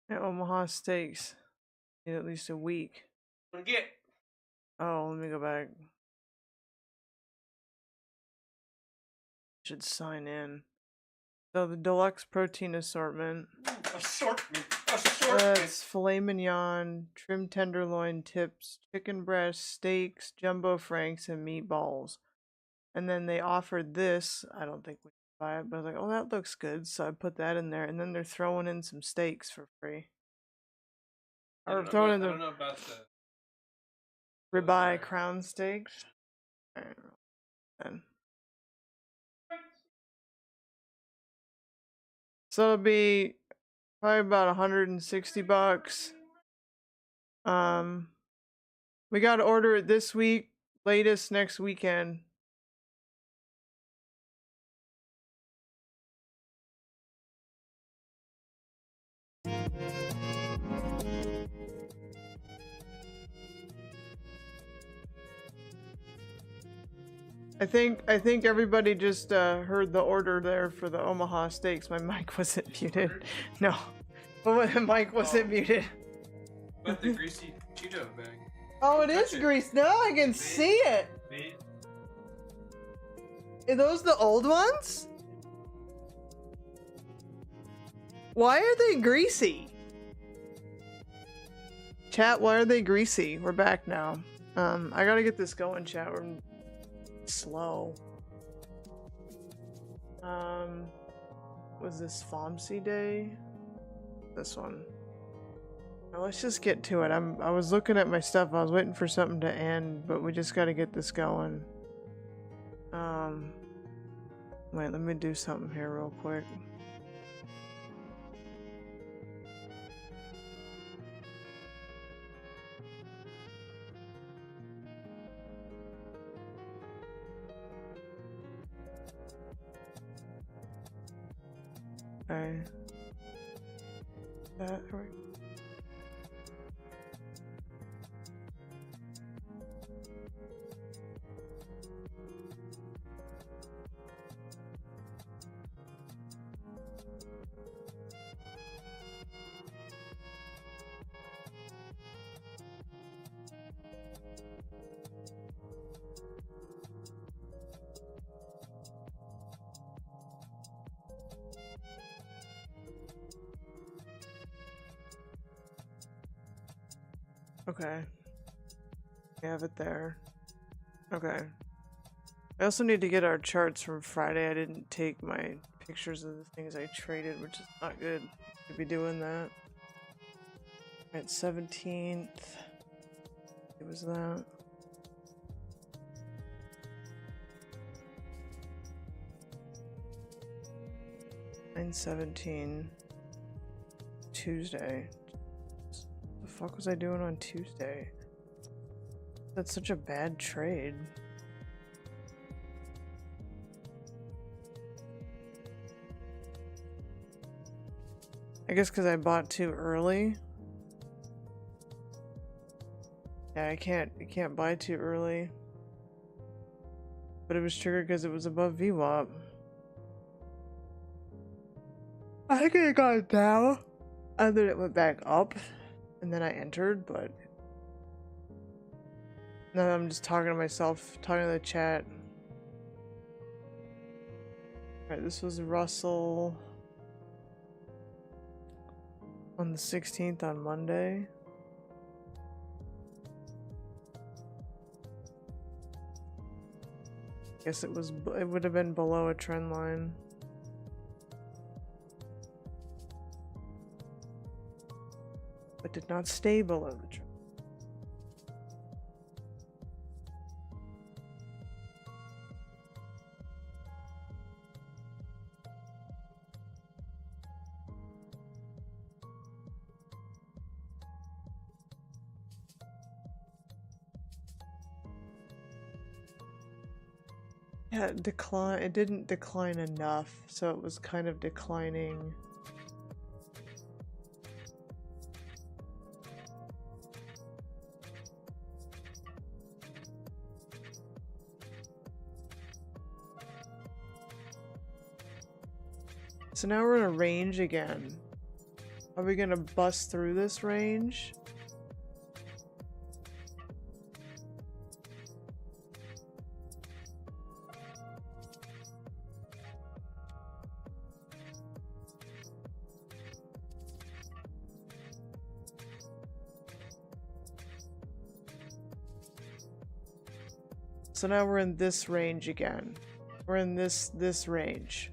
Yeah, Omaha Steaks. Need at least a week. Oh, let me go back. Should sign in. So the deluxe protein assortment. It's filet mignon, trim tenderloin tips, chicken breast, steaks, jumbo franks, and meatballs. And then they offered this. I don't think we should buy it, but I was like, oh, that looks good. So I put that in there. And then they're throwing in some steaks for free. Or throwing in the I don't know about the ribeye crown steaks. So it'll be probably about 160 bucks. We gotta order it this week, latest next weekend. I think everybody just heard the order there for the Omaha Steaks. My mic wasn't muted. No, but the mic wasn't muted. But the greasy Cheeto bag. Oh, it is grease. Now I can see it. Are those the old ones? Why are they greasy? Chat, why are they greasy? We're back now. I gotta get this going, chat. We're slow. Was this FOMC day? This one. Now let's just get to it. I was looking at my stuff. I was waiting for something to end, but we just gotta get this going. Wait, let me do something here real quick. Okay. That right. Okay. We have it there. Okay. I also need to get our charts from Friday. I didn't take my pictures of the things I traded, which is not good to be doing that. Alright, 17th. It was that. $9.17. Tuesday. The fuck was I doing on Tuesday? That's such a bad trade. I guess because I bought too early. Yeah, I can't buy too early. But it was triggered because it was above VWAP. I think it got down. And then it went back up. And then I entered, but now I'm just talking to myself, talking to the chat. Alright, this was Russell on the 16th on Monday. Guess it would have been below a trend line. But did not stay below the trend. Yeah, it didn't decline enough, so it was kind of declining. So now we're in a range again. Are we gonna bust through this range? So now we're in this range again. We're in this range.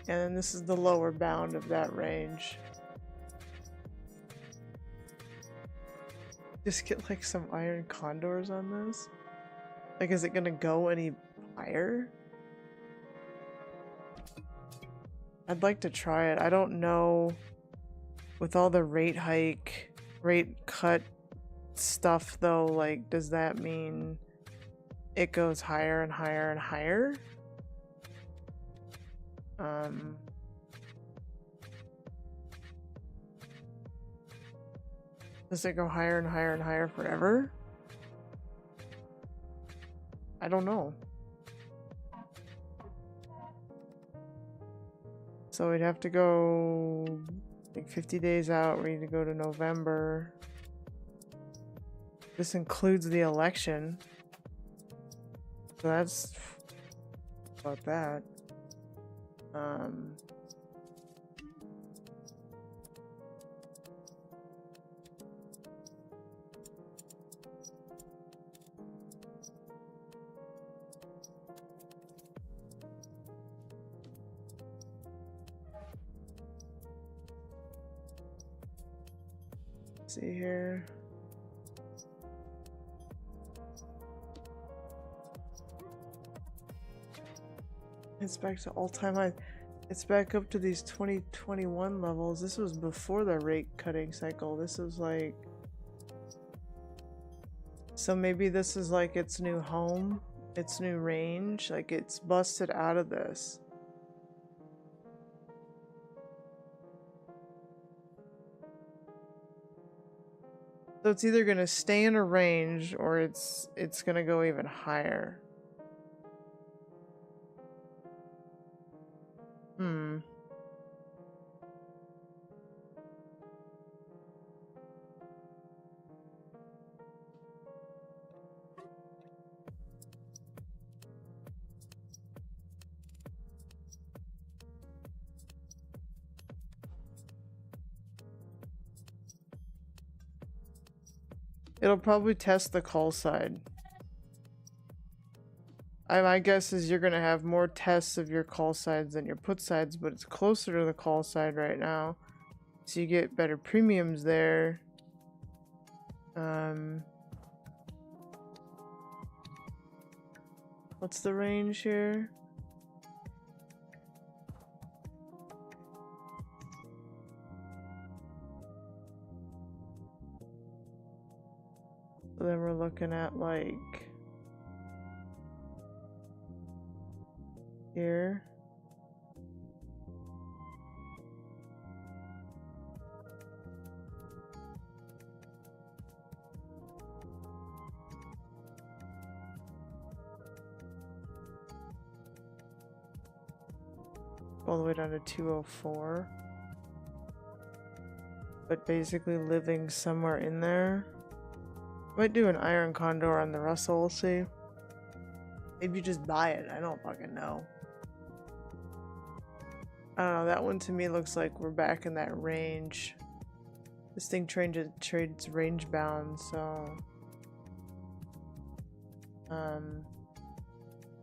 And then this is the lower bound of that range. Just get like some iron condors on this. Like, is it gonna go any higher? I'd like to try it. I don't know. With all the rate cut stuff though, like, does that mean it goes higher and higher and higher? Does it go higher and higher and higher forever? I don't know. So we'd have to go like 50 days out. We need to go to November. This includes the election. So that's about that. See here. It's back to all-time high. It's back up to these 2021 levels. This was before the rate cutting cycle. This is like... So maybe this is like its new home, its new range. Like it's busted out of this. So it's either gonna stay in a range or it's gonna go even higher. It'll probably test the call side. My guess is you're going to have more tests of your call sides than your put sides, but it's closer to the call side right now. So you get better premiums there. What's the range here? So then we're looking at like here. All the way down to 204. But basically living somewhere in there. Might do an iron condor on the Russell, we'll see. Maybe just buy it, I don't fucking know. I don't know, that one to me looks like we're back in that range. This thing trades range bound, so...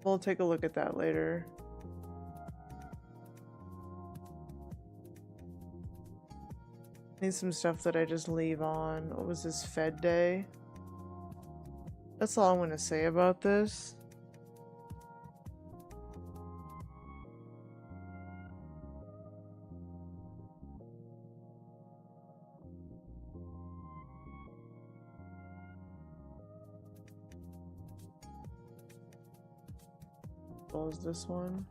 we'll take a look at that later. Need some stuff that I just leave on. What was this, Fed Day? That's all I'm gonna say about this. Close this one.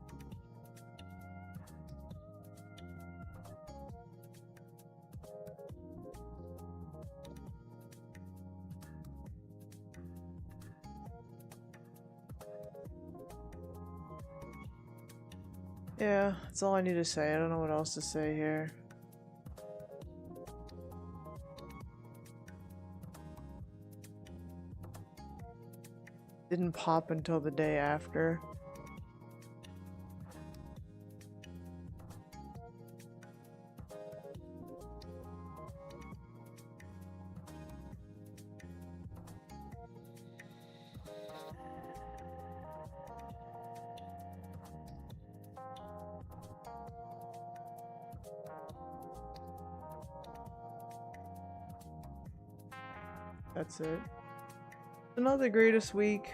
Yeah, that's all I need to say. I don't know what else to say here. Didn't pop until the day after. That's it. It's not the greatest week,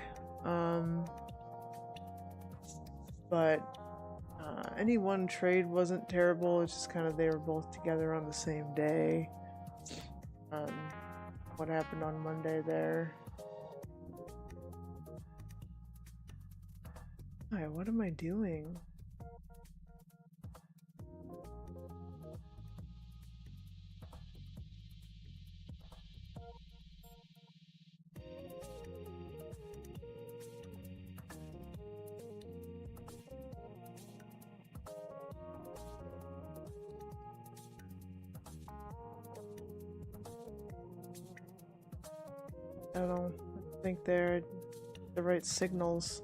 but any one trade wasn't terrible. It's just kind of they were both together on the same day. What happened on Monday there? Hi, what am I doing? I don't think they're the right signals.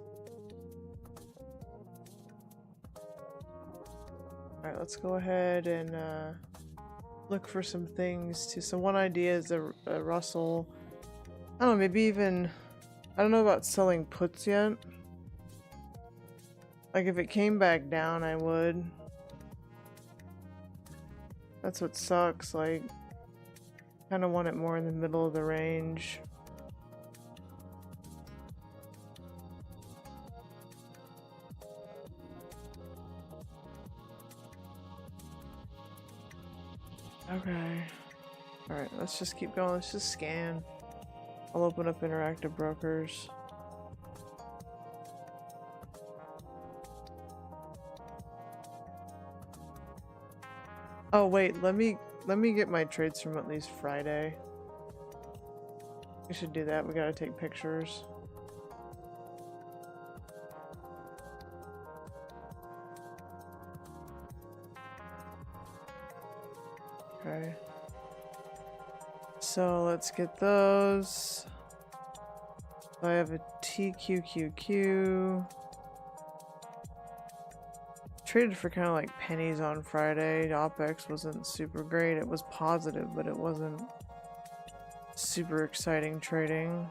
Alright, let's go ahead and look for some things to. So one idea is a Russell. I don't know, maybe even. I don't know about selling puts yet. Like if it came back down, I would. That's what sucks. Like, kind of want it more in the middle of the range. Okay. Alright, let's just keep going. Let's just scan. I'll open up interactive brokers. Oh wait, let me get my trades from at least Friday. We should do that. We gotta take pictures. Okay. So let's get those. I have a TQQQ. Traded for kind of like pennies on Friday. The OPEX wasn't super great. It was positive, but it wasn't super exciting trading.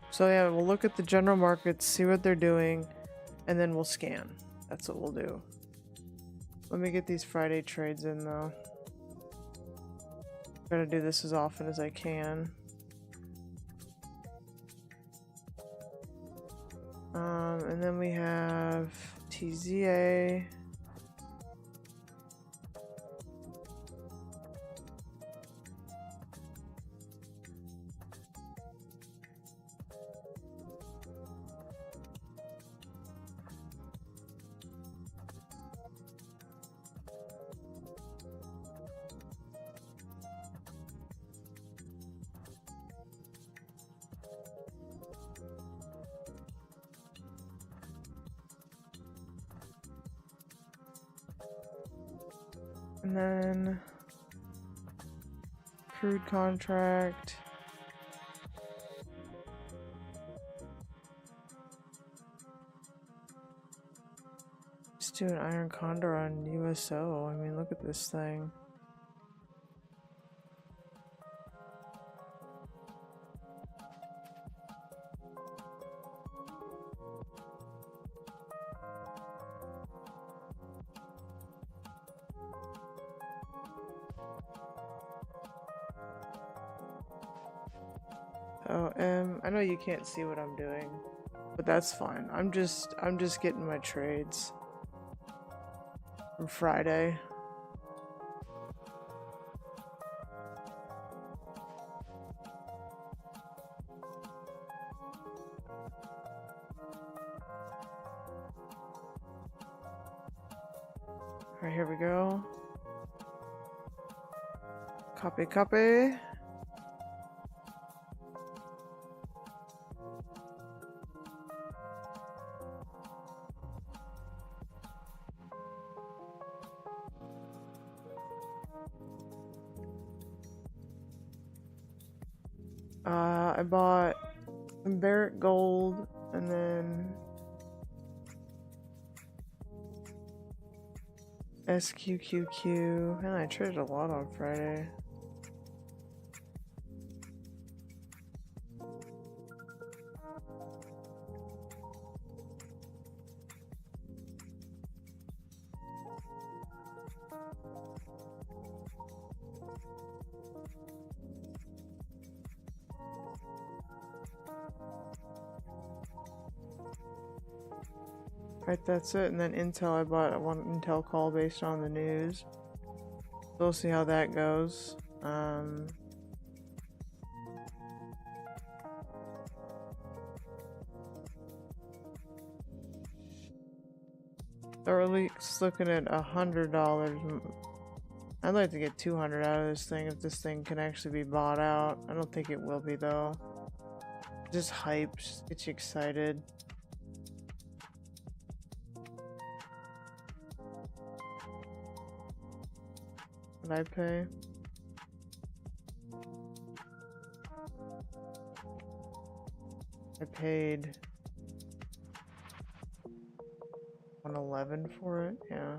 So yeah, we'll look at the general markets, see what they're doing, and then we'll scan. That's what we'll do. Let me get these Friday trades in though. Try to do this as often as I can. And then we have TZA. And then crude contract. Just do an iron condor on USO. I mean, look at this thing. Oh, I know you can't see what I'm doing, but that's fine. I'm just getting my trades from Friday. Alright, here we go. Copy, copy. I bought Barrett Gold and then SQQQ. Man, I traded a lot on Friday. Right, that's it. And then Intel, I bought one Intel call based on the news. We'll see how that goes. Early's looking at $100. I'd like to get 200 out of this thing if this thing can actually be bought out. I don't think it will be though. Just hype, just gets you excited. What did I pay? I paid 111 for it, yeah.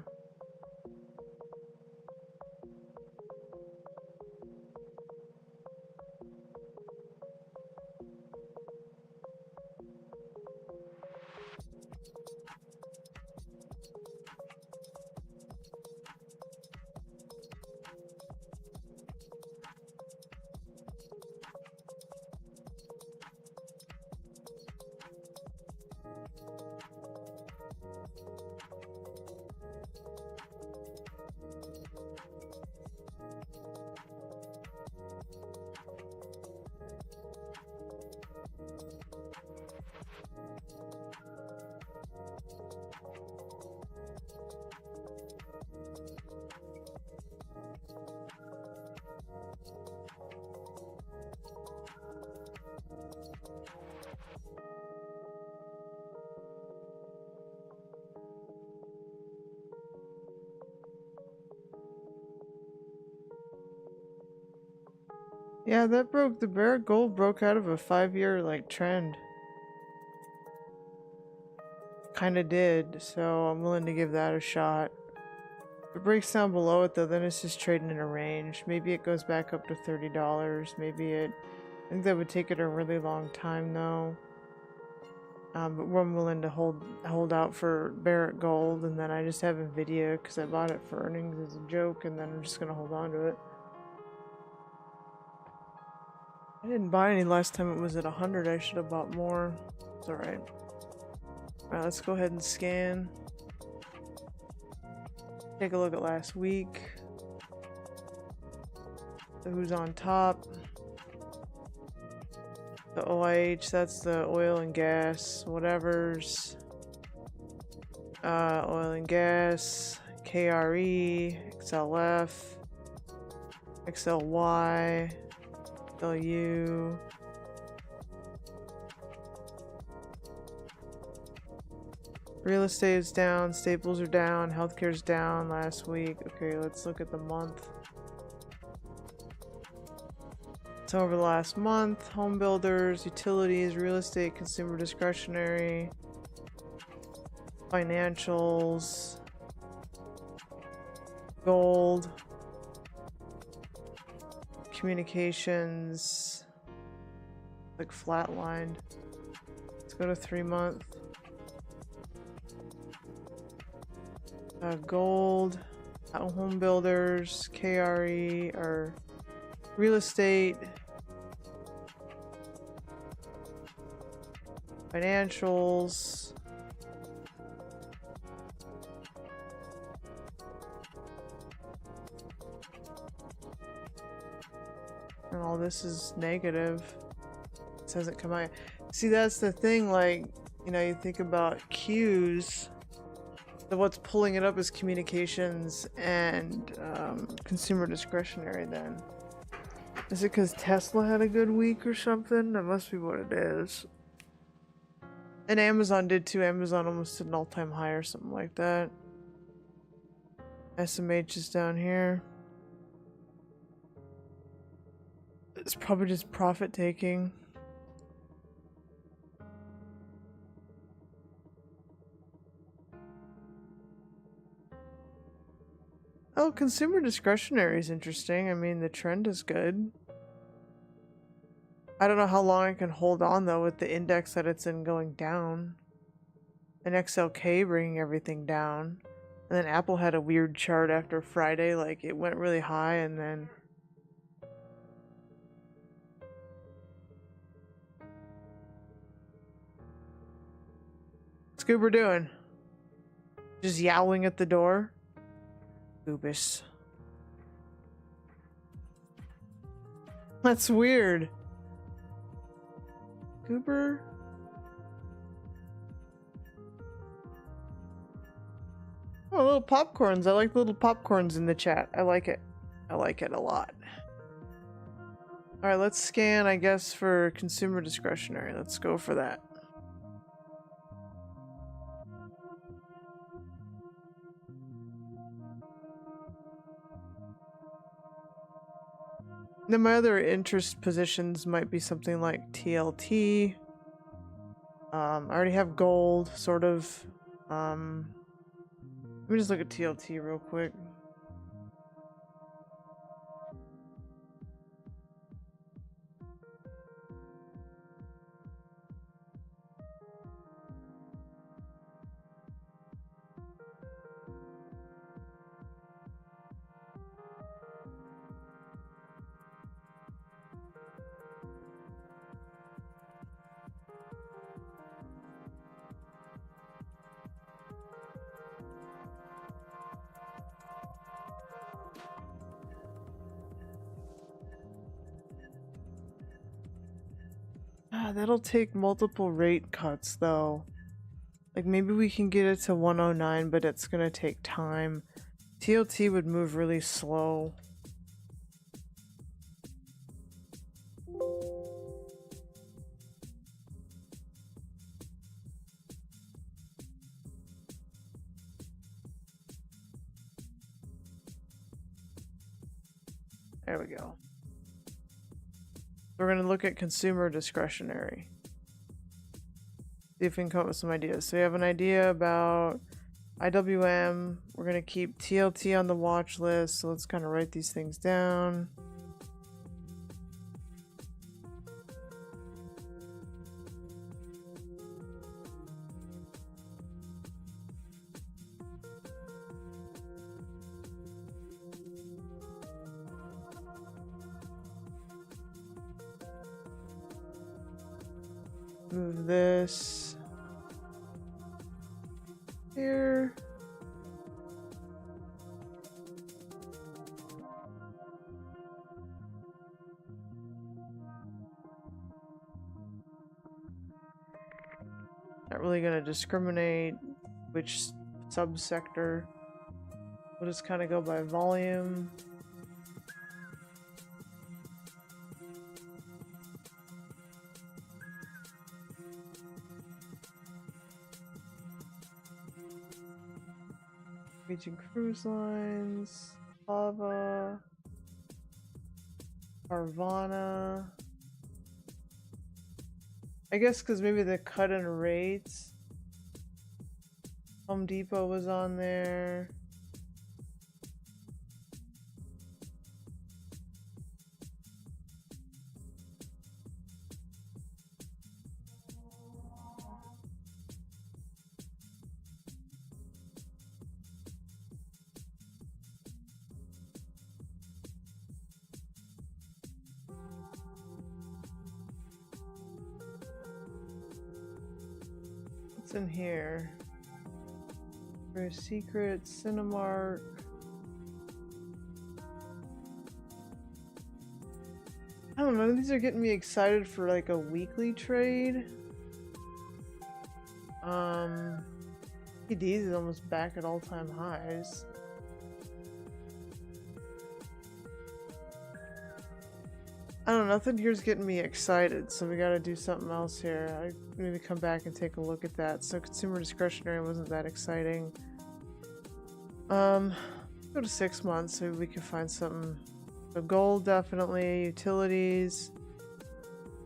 Yeah, that broke, the Barrett Gold broke out of a 5-year like trend. Kinda did, so I'm willing to give that a shot. If it breaks down below it though, then it's just trading in a range. Maybe it goes back up to $30, maybe it, I think that would take it a really long time though. But I'm willing to hold out for Barrett Gold, and then I just have a video because I bought it for earnings as a joke, and then I'm just gonna hold on to it. I didn't buy any last time it was at 100. I should have bought more. It's alright. Alright, let's go ahead and scan. Take a look at last week. So who's on top? The OIH, that's the oil and gas, whatever's. Oil and gas, KRE, XLF, XLY. XLU. Real estate is down, staples are down, healthcare's down last week. Okay, let's look at the month. So over the last month, home builders, utilities, real estate, consumer discretionary, financials, gold, communications, like flatlined. Let's go to 3 month. Gold, home builders, KRE, or real estate, financials, and all this is negative. This hasn't come out. See, that's the thing, like, you know, you think about Qs, so what's pulling it up is communications and consumer discretionary then. Is it because Tesla had a good week or something? That must be what it is. And Amazon did too. Amazon almost did an all-time high or something like that. SMH is down here. It's probably just profit taking. Oh, consumer discretionary is interesting. I mean, the trend is good. I don't know how long I can hold on though with the index that it's in going down. And XLK bringing everything down. And then Apple had a weird chart after Friday, like it went really high and then... What's Goober doing? Just yowling at the door? Goobus. That's weird. Goober? Oh, little popcorns. I like little popcorns in the chat. I like it. I like it a lot. Alright, let's scan, I guess, for consumer discretionary. Let's go for that. Then my other interest positions might be something like TLT. I already have gold, sort of. Let me just look at TLT real quick. That'll take multiple rate cuts though. Like maybe we can get it to 109, but it's gonna take time. TLT would move really slow. There we go. We're going to look at consumer discretionary. See if we can come up with some ideas. So we have an idea about IWM. We're going to keep TLT on the watch list. So let's kind of write these things down. Move this here. Not really going to discriminate which subsector. We'll just kind of go by volume. Norwegian Cruise Lines, Lava, Carvana. I guess because maybe the cut in rates. Home Depot was on there. What's in here? Victoria's Secret, Cinemark. I don't know, these are getting me excited for like a weekly trade. PDs is almost back at all-time highs. I don't know, nothing here's getting me excited, so we gotta do something else here. I maybe come back and take a look at that. So consumer discretionary wasn't that exciting. Go to 6 months, maybe we can find something So gold, definitely. Utilities.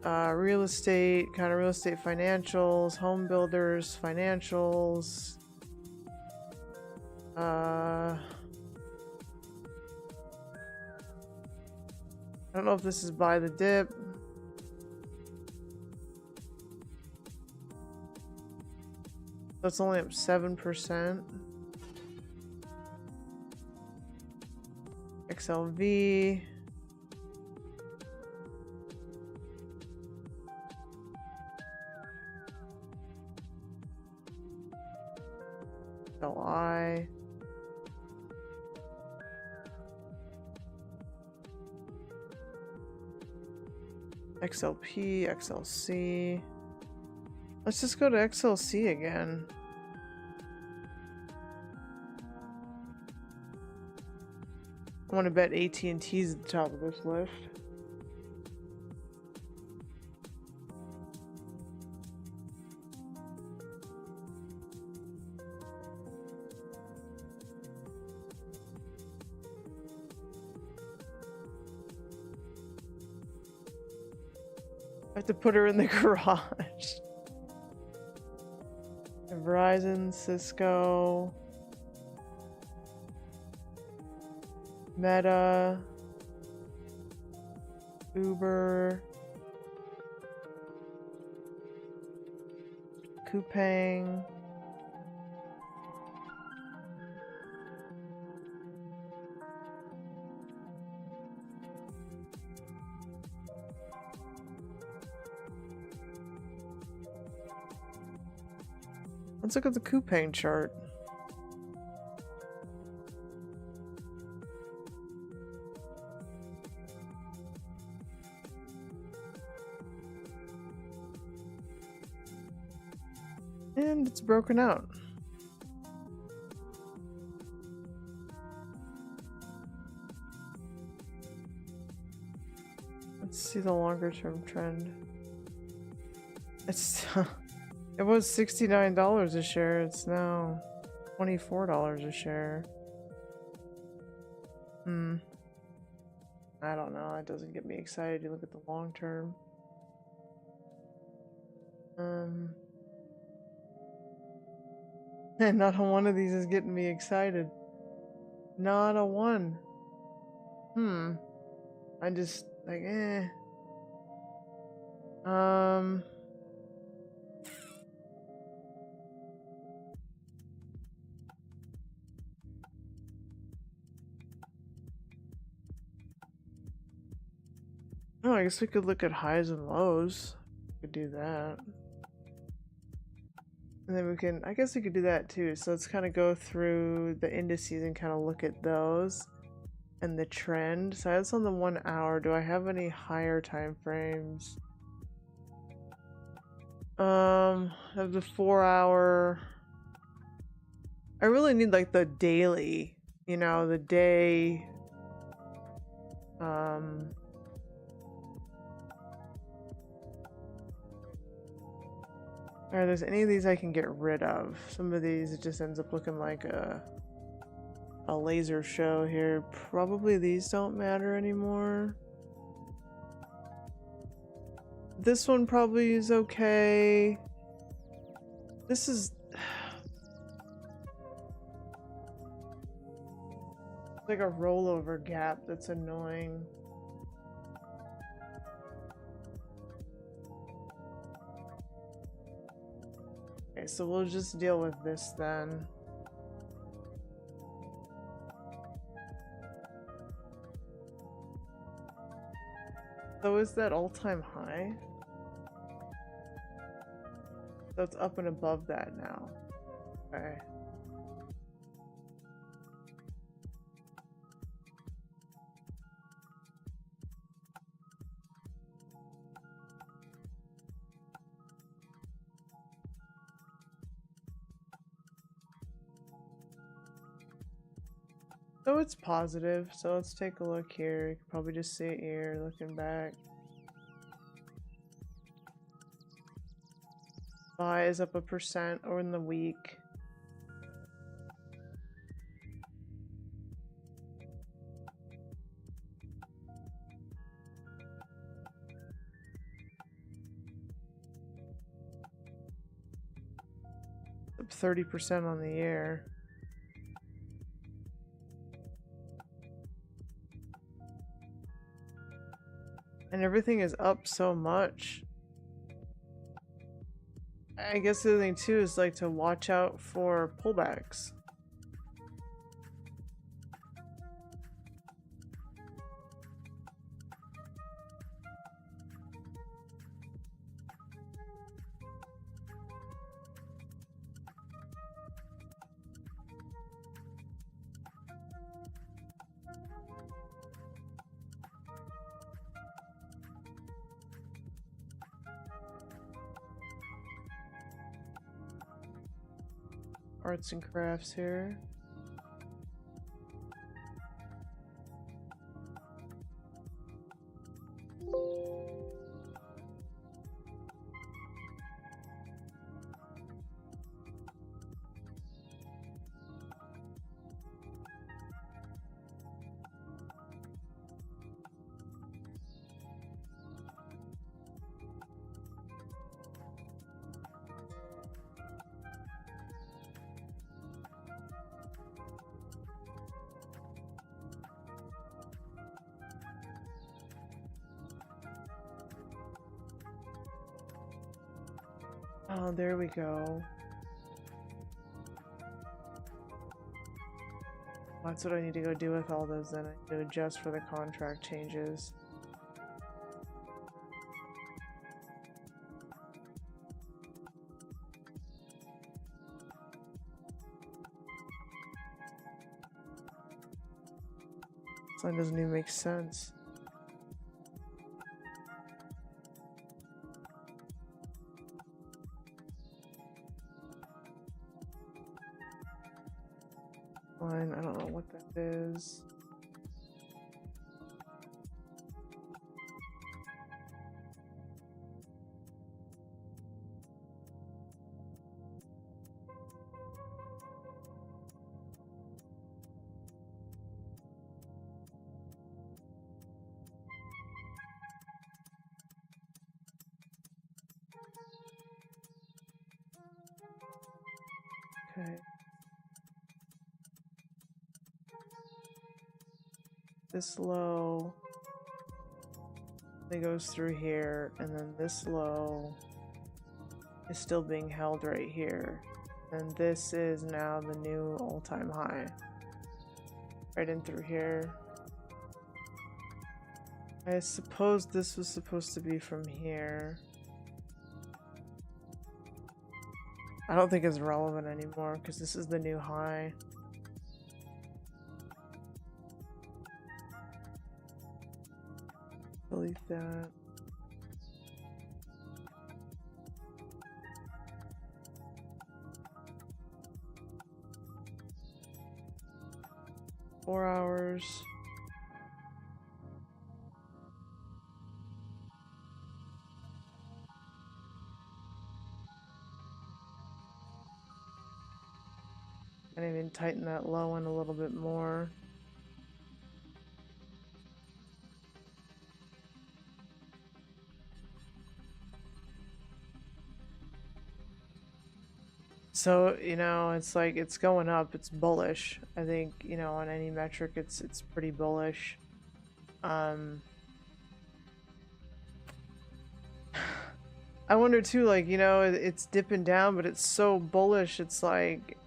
Real estate, kind of real estate financials, home builders, financials. I don't know if this is buy the dip. That's only up 7%. XLV. LI. XLP, XLC. Let's just go to XLC again. I want to bet AT&T's at the top of this list. I have to put her in the garage. Verizon, Cisco, Meta, Uber, Coupang, let's look at the Coupang chart. And it's broken out. Let's see the longer term trend. It's it was $69 a share, it's now $24 a share. I don't know, that doesn't get me excited. You look at the long term. And not on one of these is getting me excited. Not a one. I just like Oh, I guess we could look at highs and lows. We could do that. And then we can, I guess we could do that too. So let's kind of go through the indices and kind of look at those and the trend. So that's on the 1 hour. Do I have any higher time frames? Of the 4 hour. I really need like the daily, you know, the day. Are there's any of these I can get rid of? Some of these, it just ends up looking like a laser show here. Probably these don't matter anymore. This one probably is okay. This is like a rollover gap that's annoying. Okay, so we'll just deal with this then. So is that all-time high? So it's up and above that now. Okay. So it's positive, so let's take a look here. You can probably just see it here, looking back. Buy is up 1% over in the week. Up 30% on the year. And everything is up so much. I guess the other thing too is like to watch out for pullbacks. Arts and crafts here. Oh, there we go. That's what I need to go do with all those then. I need to adjust for the contract changes. This line doesn't even make sense. Line, I don't know what that is. Okay. This low, it goes through here, and then this low is still being held right here. And this is now the new all-time high. Right in through here. I suppose this was supposed to be from here. I don't think it's relevant anymore because this is the new high. Delete that. Four hours. And even tighten that low in a little bit more. So, you know, it's like it's going up, it's bullish. I think, you know, on any metric it's pretty bullish. I wonder too, like, you know, it's dipping down, but it's so bullish, it's like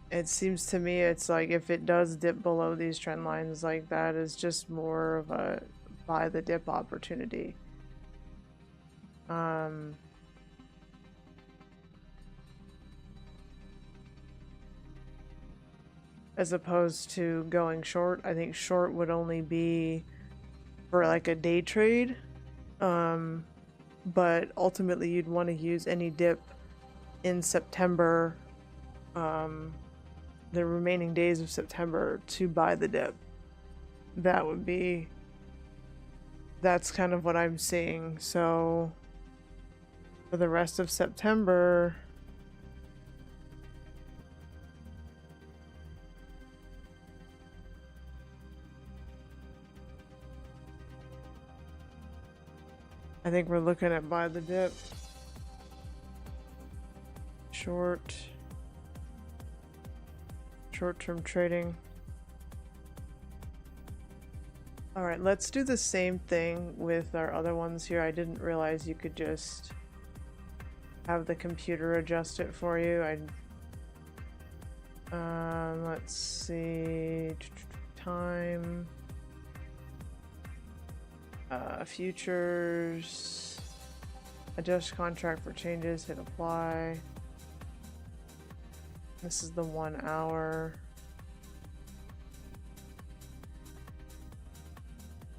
it seems to me it's like if it does dip below these trend lines, like that is just more of a buy the dip opportunity. As opposed to going short. I think short would only be for like a day trade. But ultimately you'd want to use any dip in September, the remaining days of September to buy the dip. That's kind of what I'm seeing. So for the rest of September, I think we're looking at buy the dip. short-term trading. All right, let's do the same thing with our other ones here. I didn't realize you could just have the computer adjust it for you. Let's see, time, futures, adjust contract for changes, hit apply. This is the 1 hour.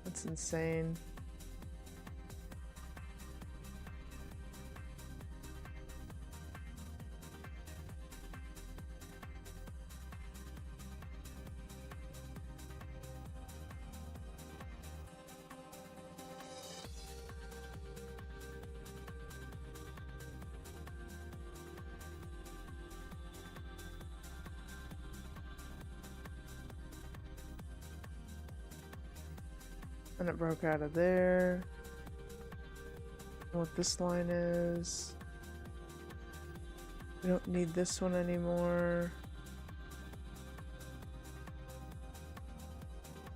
That's insane. And it broke out of there. What this line is. We don't need this one anymore.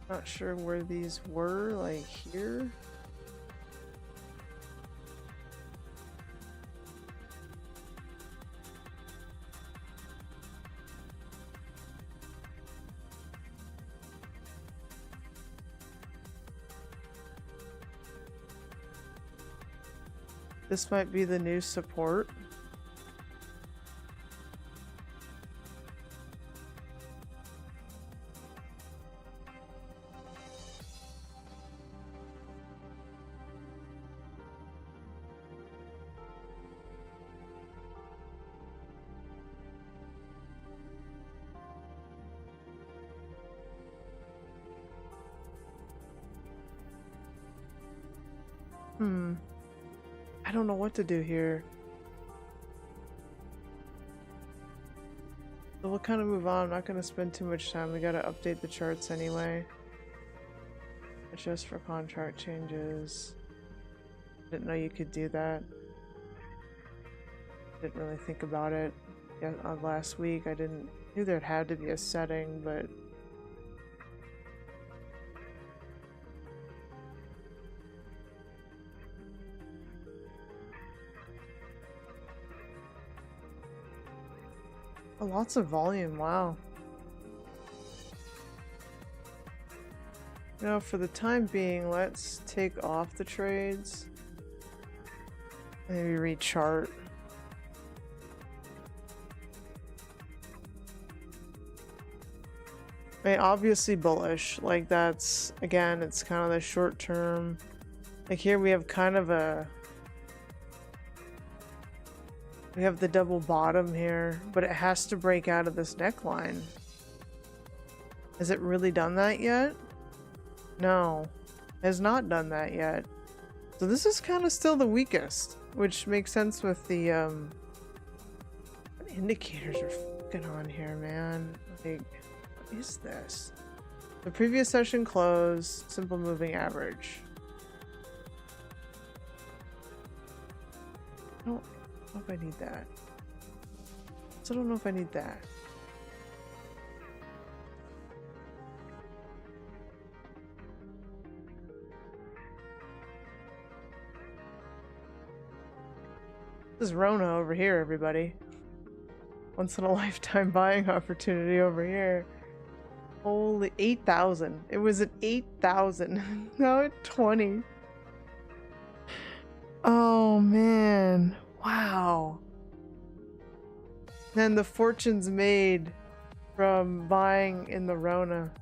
Not sure where these were, like here. This might be the new support. I don't know what to do here. So we'll kind of move on. I'm not going to spend too much time. We got to update the charts anyway. Adjust for contract changes. Didn't know you could do that. Didn't really think about it last week. I knew there had to be a setting, but lots of volume, wow. You know, for the time being, let's take off the trades. Maybe rechart. I mean, obviously bullish. Like, that's, again, it's kind of the short term. Like, here we have kind of a... We have the double bottom here, but it has to break out of this neckline. Has it really done that yet? No, it has not done that yet. So this is kind of still the weakest, which makes sense with the what indicators are fucking on here, man. Like, what is this? The previous session closed, simple moving average. I don't know if I need that. So I don't know if I need that. This is Rona over here, everybody. Once in a lifetime buying opportunity over here. Holy 8,000. It was at 8,000. Now at 20. Oh man. Wow. And the fortunes made from buying in the Rona.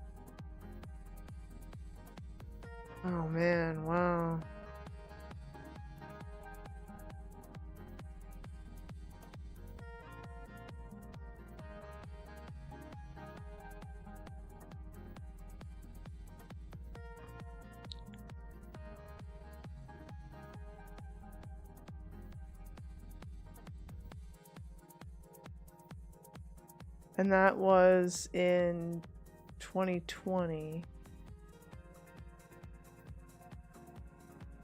Oh man, wow. And that was in 2020.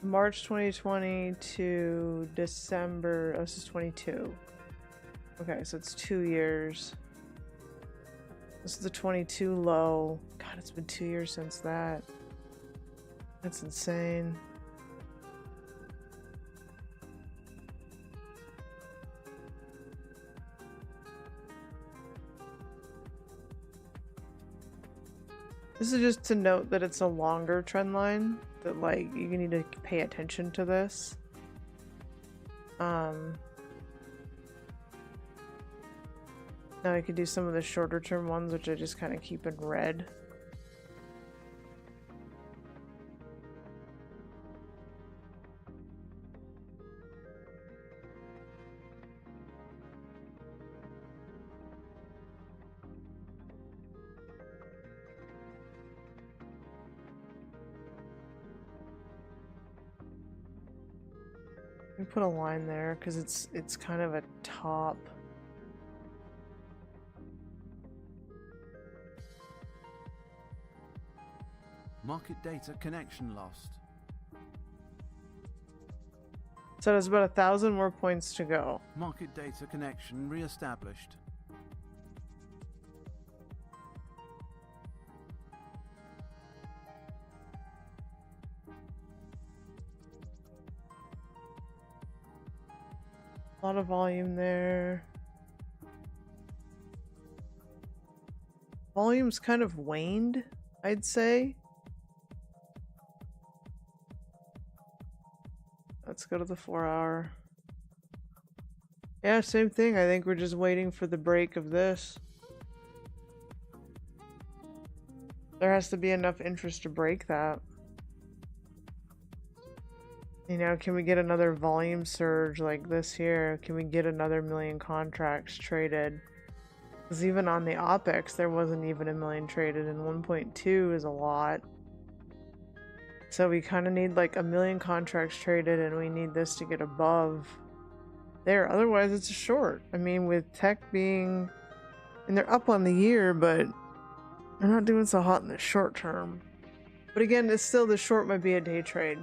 March 2020 to December, oh, this is 22. Okay, so it's 2 years. This is the 22 low. God, it's been 2 years since that. That's insane. This is just to note that it's a longer trend line, that like you need to pay attention to this. Now I could do some of the shorter term ones, which I just kind of keep in red. Put a line there because it's kind of a top. Market data connection lost. So there's about 1,000 more points to go. Market data connection re-established. A lot of volume there. Volume's kind of waned, I'd say. Let's go to the 4-hour. Yeah, same thing. I think we're just waiting for the break of this. There has to be enough interest to break that. You know, can we get another volume surge like this here? Can we get another 1 million contracts traded? Because even on the OPEX, there wasn't even 1 million traded, and 1.2 is a lot. So we kind of need like 1 million contracts traded, and we need this to get above there. Otherwise, it's a short. I mean, with tech being... And they're up on the year, but they're not doing so hot in the short term. But again, it's still, the short might be a day trade.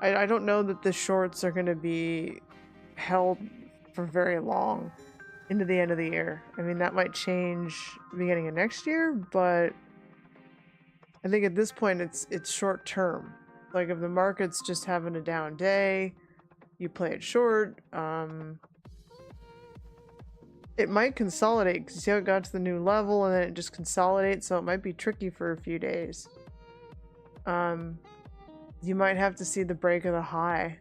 I don't know that the shorts are going to be held for very long into the end of the year. I mean, that might change beginning of next year, but I think at this point it's short term. Like if the market's just having a down day, you play it short. It might consolidate because you see how it got to the new level and then it just consolidates, so it might be tricky for a few days. You might have to see the break of the high.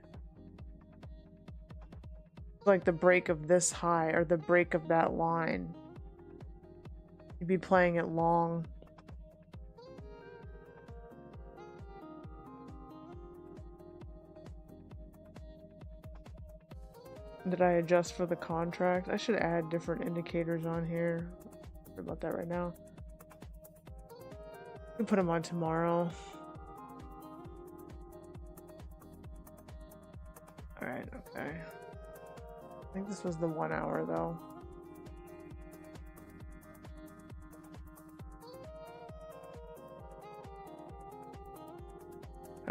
Like the break of this high or the break of that line. You'd be playing it long. Did I adjust for the contract? I should add different indicators on here. Sorry about that right now. We can put them on tomorrow. Alright, okay. I think this was the 1 hour though.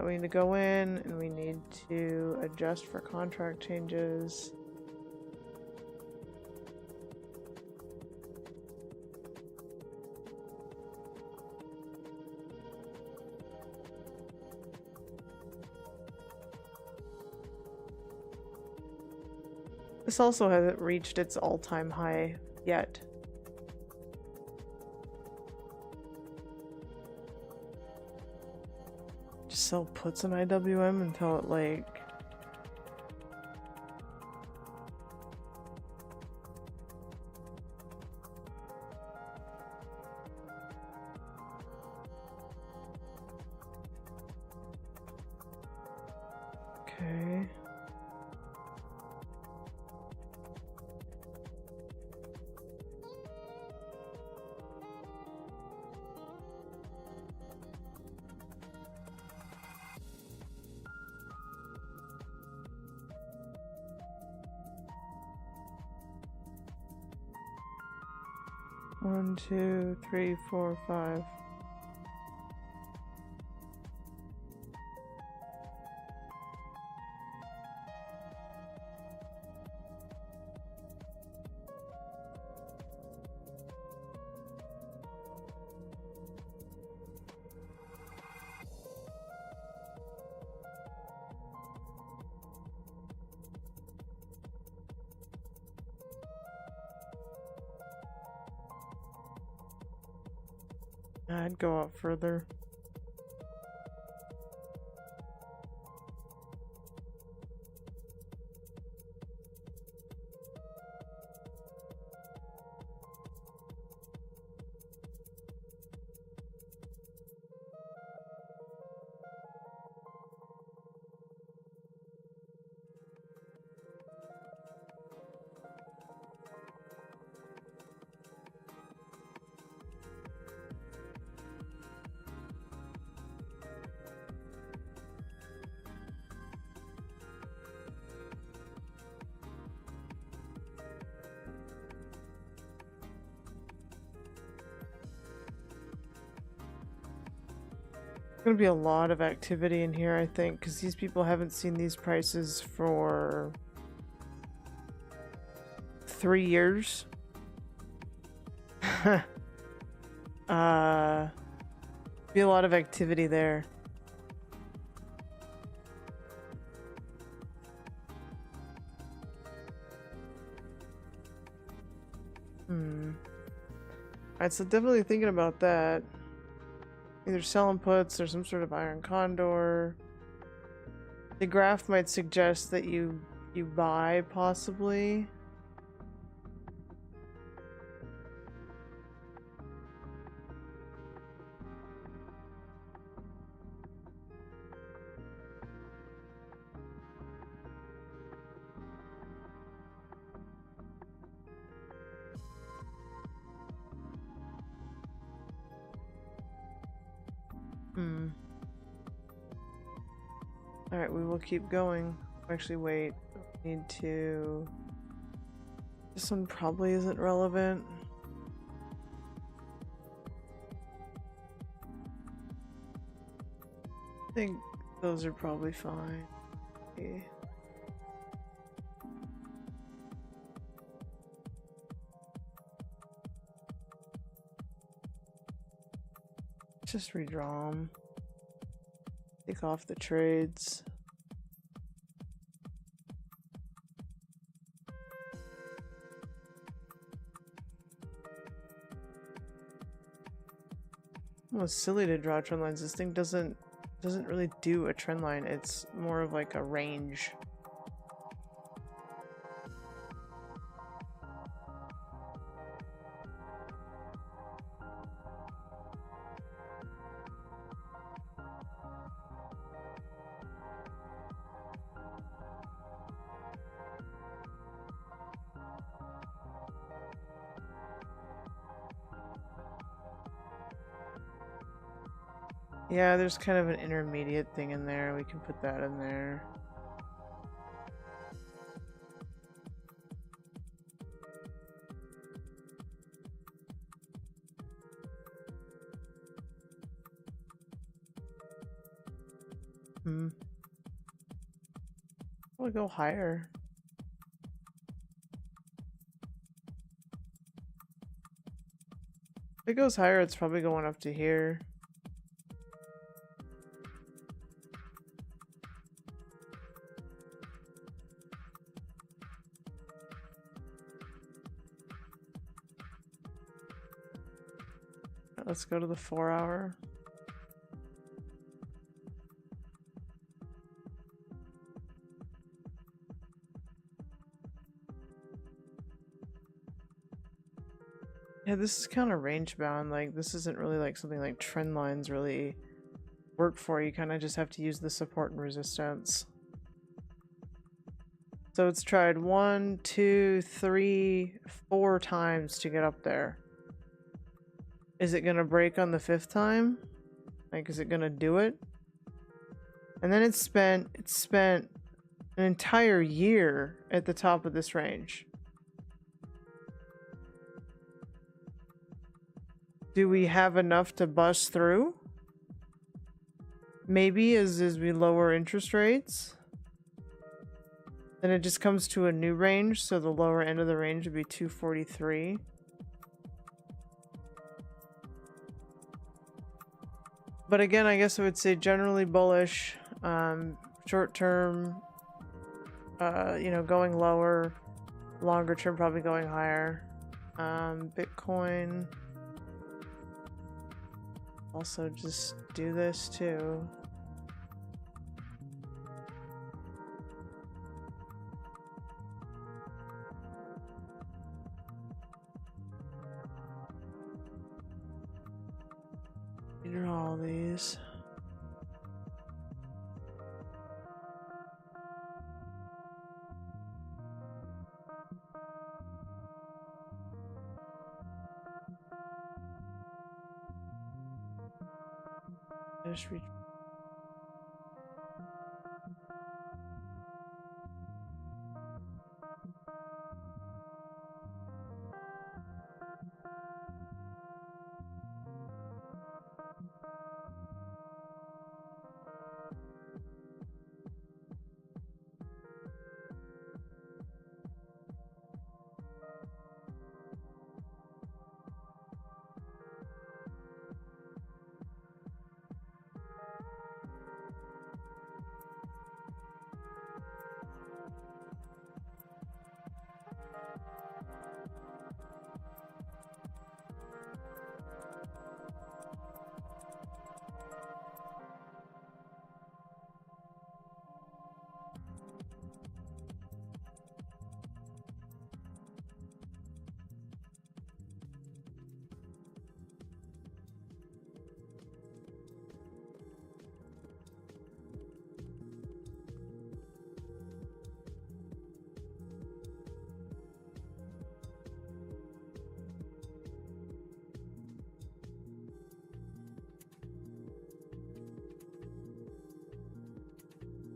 We need to go in and we need to adjust for contract changes. This also hasn't reached its all-time high yet. Just sell puts in IWM until it like... Okay. One, two, three, four, five. I'd go out further. Gonna be a lot of activity in here, I think, because these people haven't seen these prices for 3 years. Be a lot of activity there. Alright, so definitely thinking about that. Either selling puts or some sort of iron condor. The graph might suggest that you buy, possibly. Alright, we will keep going. Actually, wait. We need to... This one probably isn't relevant. I think those are probably fine. Okay. Just redraw them. Take off the trades. Almost silly to draw trend lines. This thing doesn't really do a trend line. It's more of like a range. Yeah, there's kind of an intermediate thing in there. We can put that in there. We'll go higher. If it goes higher, it's probably going up to here. Let's go to the 4 hour. Yeah, this is kind of range bound. Like, this isn't really like something like trend lines really work for. You kind of just have to use the support and resistance. So it's tried 1, 2, 3, 4 times to get up there. Is it gonna break on the 5th time? Like, is it gonna do it? And then it's spent an entire year at the top of this range. Do we have enough to bust through? Maybe as we lower interest rates. Then it just comes to a new range, so the lower end of the range would be 243. But again, I guess I would say generally bullish, short term, you know, going lower, longer term probably going higher. Bitcoin. also just do this too. Enter all these. Just reach.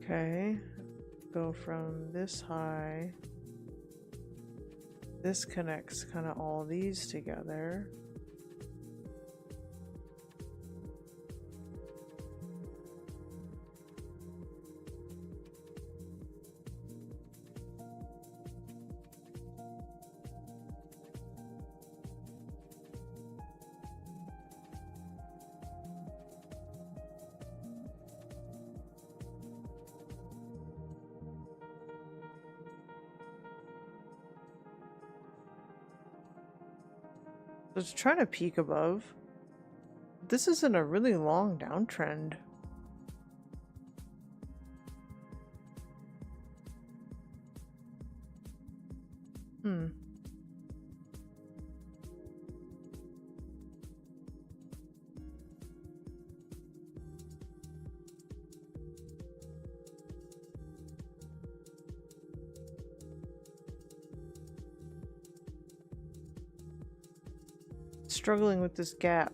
Okay, go from this high. This connects kind of all these together. So it's trying to peak above. This is in a really long downtrend. Struggling with this gap.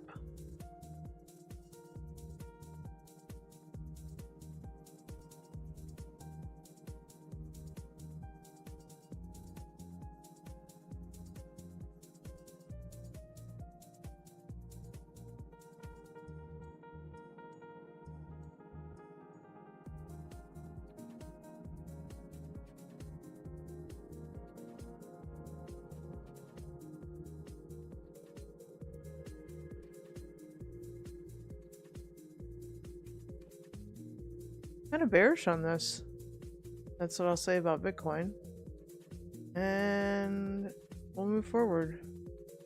Kind of bearish on this. That's what I'll say about Bitcoin. And we'll move forward.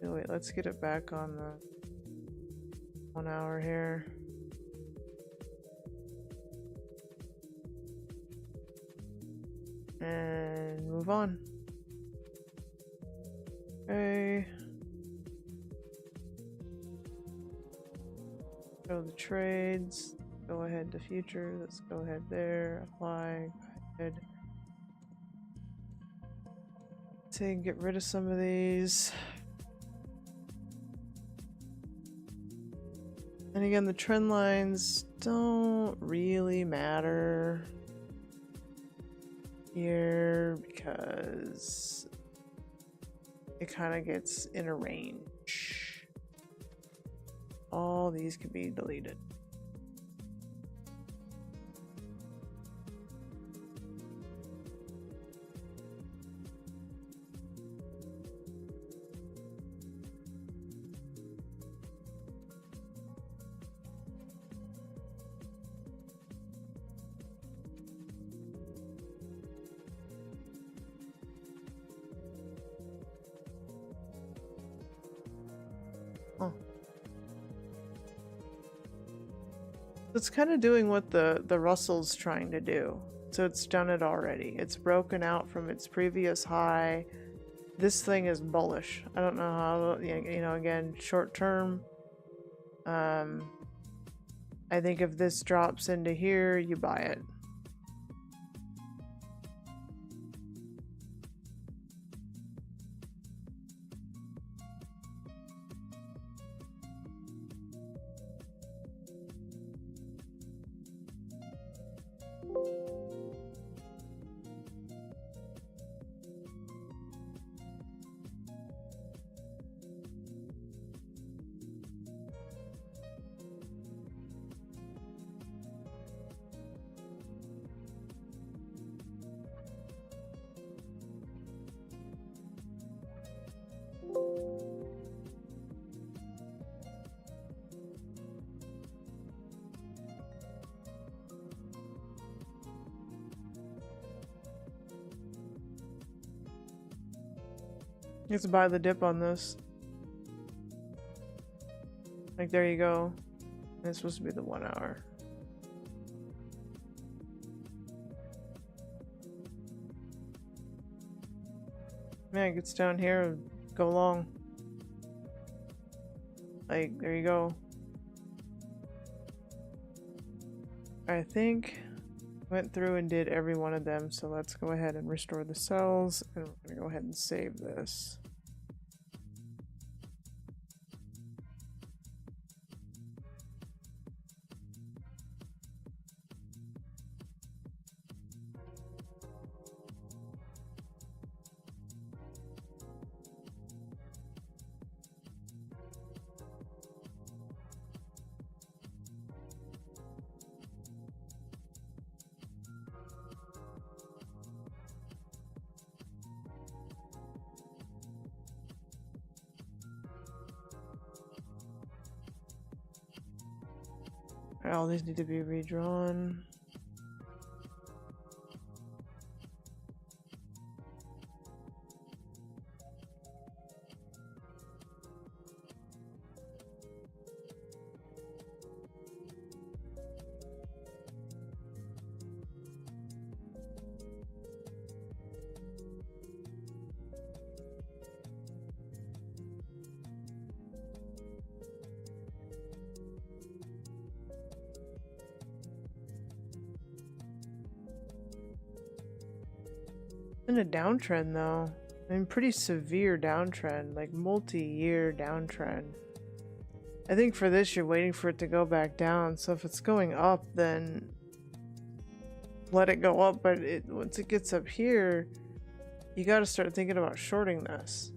Oh, wait, let's get it back on the 1 hour here. And move on. Okay. Show the trades. Go ahead to future. Let's go ahead there. Apply. Go ahead. Take, get rid of some of these. And again, the trend lines don't really matter here because it kind of gets in a range. All these can be deleted. It's kind of doing what the Russell's trying to do. So it's done it already. It's broken out from its previous high. This thing is bullish. I don't know how, you know, again, short term. I think if this drops into here, you buy it. Let's buy the dip on this. Like, there you go. It's supposed to be the 1 hour. Man, it gets down here and go long. Like, there you go. I think went through and did every one of them, so let's go ahead and restore the cells, and we're gonna go ahead and save this. All these need to be redrawn. In a downtrend though. I mean, pretty severe downtrend, like multi-year downtrend. I think for this you're waiting for it to go back down, so if it's going up then let it go up, but once it gets up here you gotta start thinking about shorting this.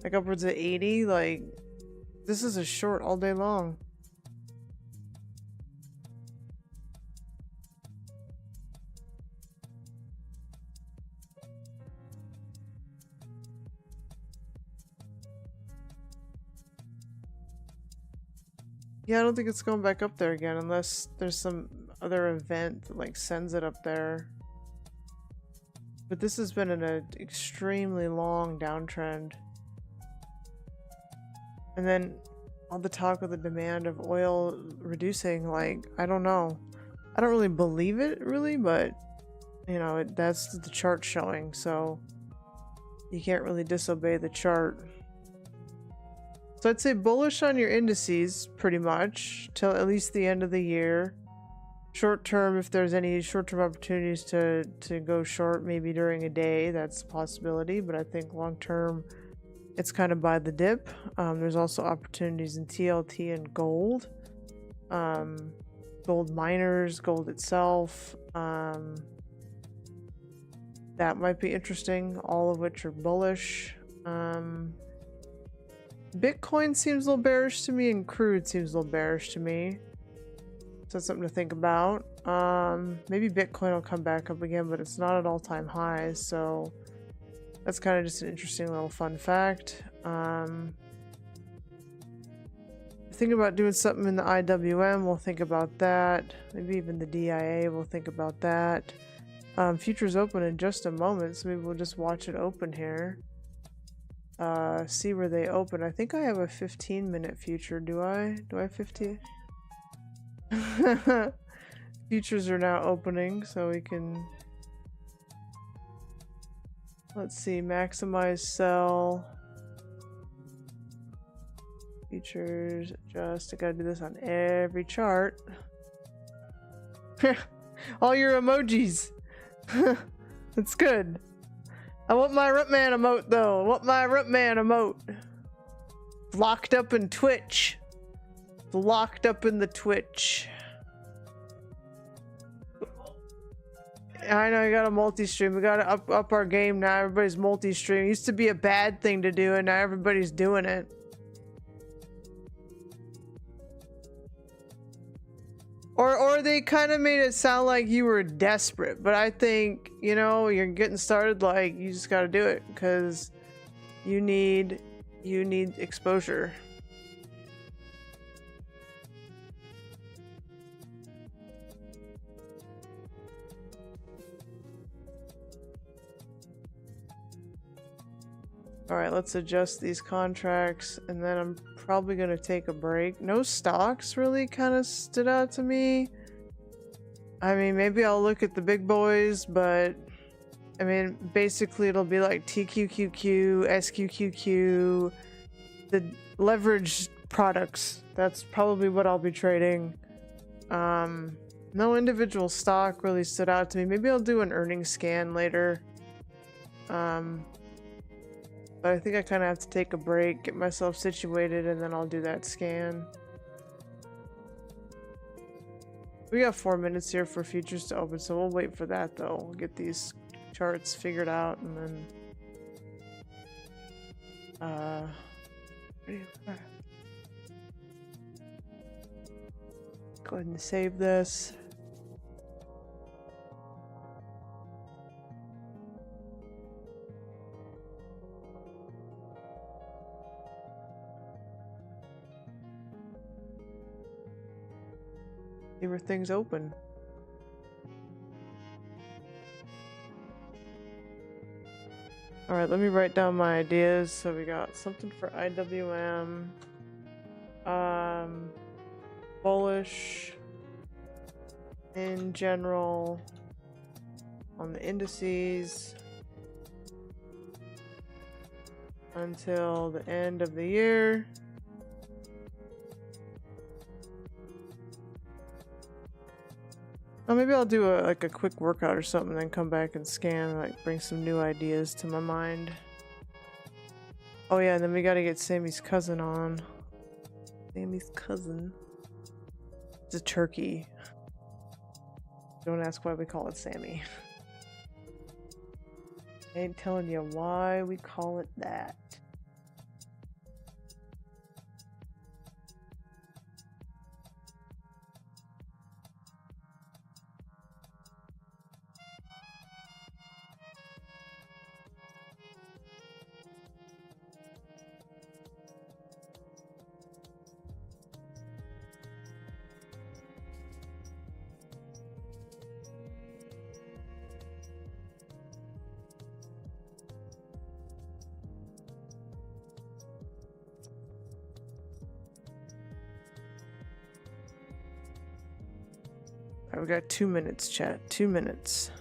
Like upwards of 80, like this is a short all day long. Yeah, I don't think it's going back up there again unless there's some other event that like sends it up there. But this has been in an extremely long downtrend. And then all the talk of the demand of oil reducing, like, I don't know. I don't really believe it really, but you know, that's the chart showing, so you can't really disobey the chart. So I'd say bullish on your indices pretty much till at least the end of the year. Short term, if there's any short-term opportunities to go short, maybe during a day, that's a possibility. But I think long term, it's kind of by the dip. There's also opportunities in TLT and gold, gold miners, gold itself. That might be interesting. All of which are bullish. Bitcoin seems a little bearish to me, and crude seems a little bearish to me. So that's something to think about. Maybe Bitcoin will come back up again, but it's not at all-time highs, so that's kind of just an interesting little fun fact. Think about doing something in the IWM, we'll think about that. Maybe even the DIA, we'll think about that. Futures open in just a moment, so maybe we'll just watch it open here. See where they open. I think I have a 15-minute future. Do I? Do I have 15? Futures are now opening, so we can... Let's see, maximize sell. Futures, adjust. I gotta do this on every chart. All your emojis. That's good. I want my Ripman emote though. I want my Ripman emote. Locked up in Twitch. Locked up in the Twitch. I know you gotta multi-stream. We gotta up our game now. Everybody's multi-stream. It used to be a bad thing to do, and now everybody's doing it. Or they kind of made it sound like you were desperate, but I think, you know, you're getting started, like, you just gotta do it, because you need exposure. Alright, let's adjust these contracts, and then I'm probably gonna take a break. No stocks really kind of stood out to me. I mean, maybe I'll look at the big boys, but I mean, basically it'll be like TQQQ, SQQQ, the leveraged products. That's probably what I'll be trading. No individual stock really stood out to me. Maybe I'll do an earnings scan later. But I think I kind of have to take a break, get myself situated, and then I'll do that scan. We got 4 minutes here for futures to open, so we'll wait for that though. We'll get these charts figured out, and then... go ahead and save this. See where things open. Alright, let me write down my ideas. So we got something for IWM. Bullish in general on the indices until the end of the year. Oh, maybe I'll do a quick workout or something, then come back and scan, like bring some new ideas to my mind. Oh yeah, and then we gotta get Sammy's cousin on. Sammy's cousin. It's a turkey. Don't ask why we call it Sammy. I ain't telling you why we call it that. Alright, we got 2 minutes, chat. 2 minutes.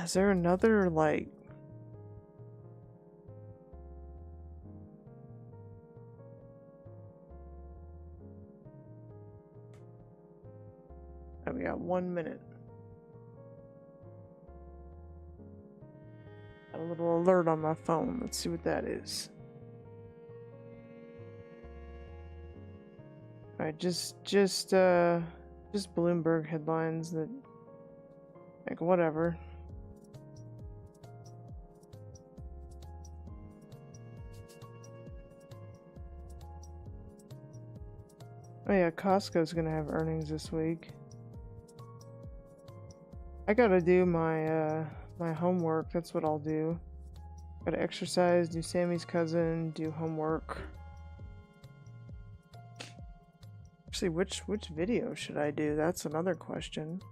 Is there another, like... Oh, we got 1 minute. Got a little alert on my phone. Let's see what that is. Alright, just Bloomberg headlines that, like, whatever. Oh yeah, Costco's gonna have earnings this week. I gotta do my my homework. That's what I'll do. Gotta exercise, do Sammy's cousin, do homework. Actually, which video should I do? That's another question.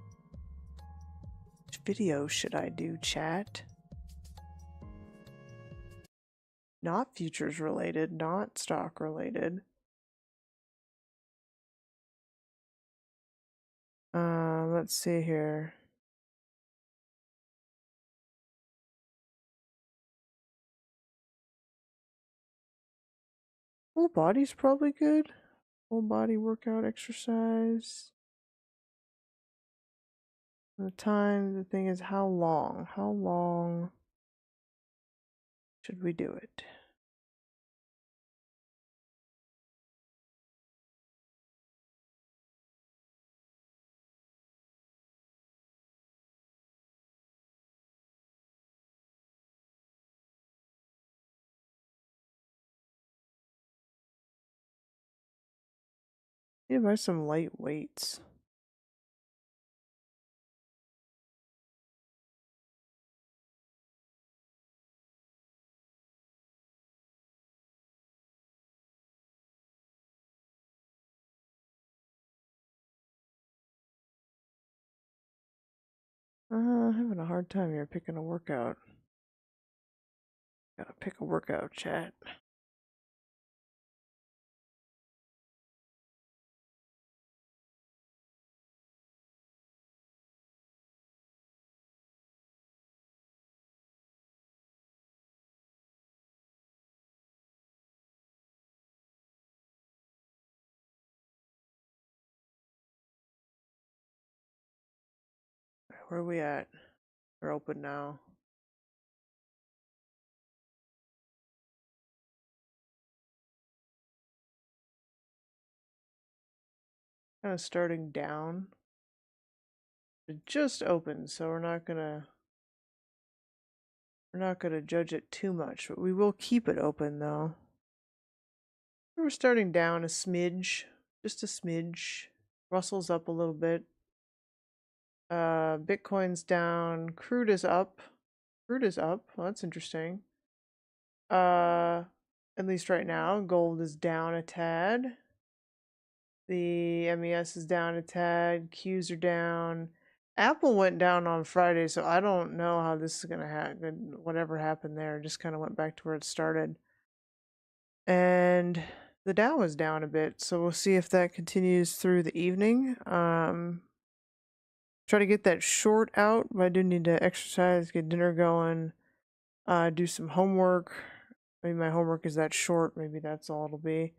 Which video should I do, chat? not futures related, not stock related. Let's see here. Full body's probably good. Full body workout exercise. The time, the thing is how long? How long should we do it? Need to buy some light weights. Having a hard time here picking a workout. Gotta pick a workout, chat. Where are we at? We're open now. Kind of starting down. It just opened, so we're not gonna judge it too much, but we will keep it open though. We're starting down a smidge, just a smidge. Russell's up a little bit. Bitcoin's down. Crude is up. Crude is up. Well, that's interesting. At least right now, gold is down a tad. The MES is down a tad. Qs are down. Apple went down on Friday, so I don't know how this is gonna happen. Whatever happened there, just kind of went back to where it started. And the Dow is down a bit, so we'll see if that continues through the evening. Try to get that short out, but I do need to exercise, get dinner going, do some homework. Maybe my homework is that short. Maybe that's all it'll be.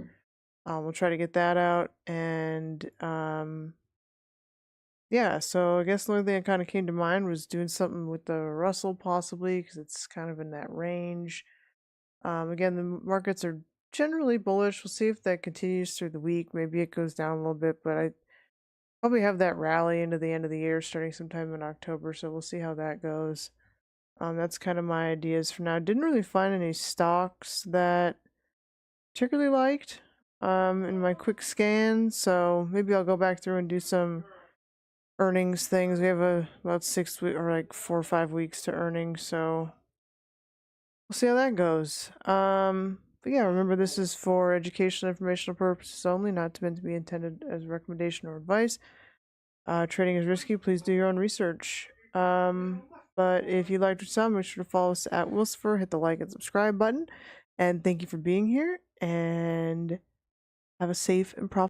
We'll try to get that out, and yeah. So I guess the only thing that kind of came to mind was doing something with the Russell, possibly, because it's kind of in that range. Again, the markets are generally bullish. We'll see if that continues through the week. Maybe it goes down a little bit, but I probably have that rally into the end of the year starting sometime in October, so we'll see how that goes. That's kind of my ideas for now. Didn't really find any stocks that particularly liked in my quick scan, so maybe I'll go back through and do some earnings things. We have about 6 weeks or like 4 or 5 weeks to earnings, so we'll see how that goes. But yeah, remember this is for educational informational purposes only, not meant to be intended as a recommendation or advice. Trading is risky. Please do your own research. But if you liked what you saw, make sure to follow us at Wilsifer, hit the like and subscribe button. And thank you for being here, and have a safe and profitable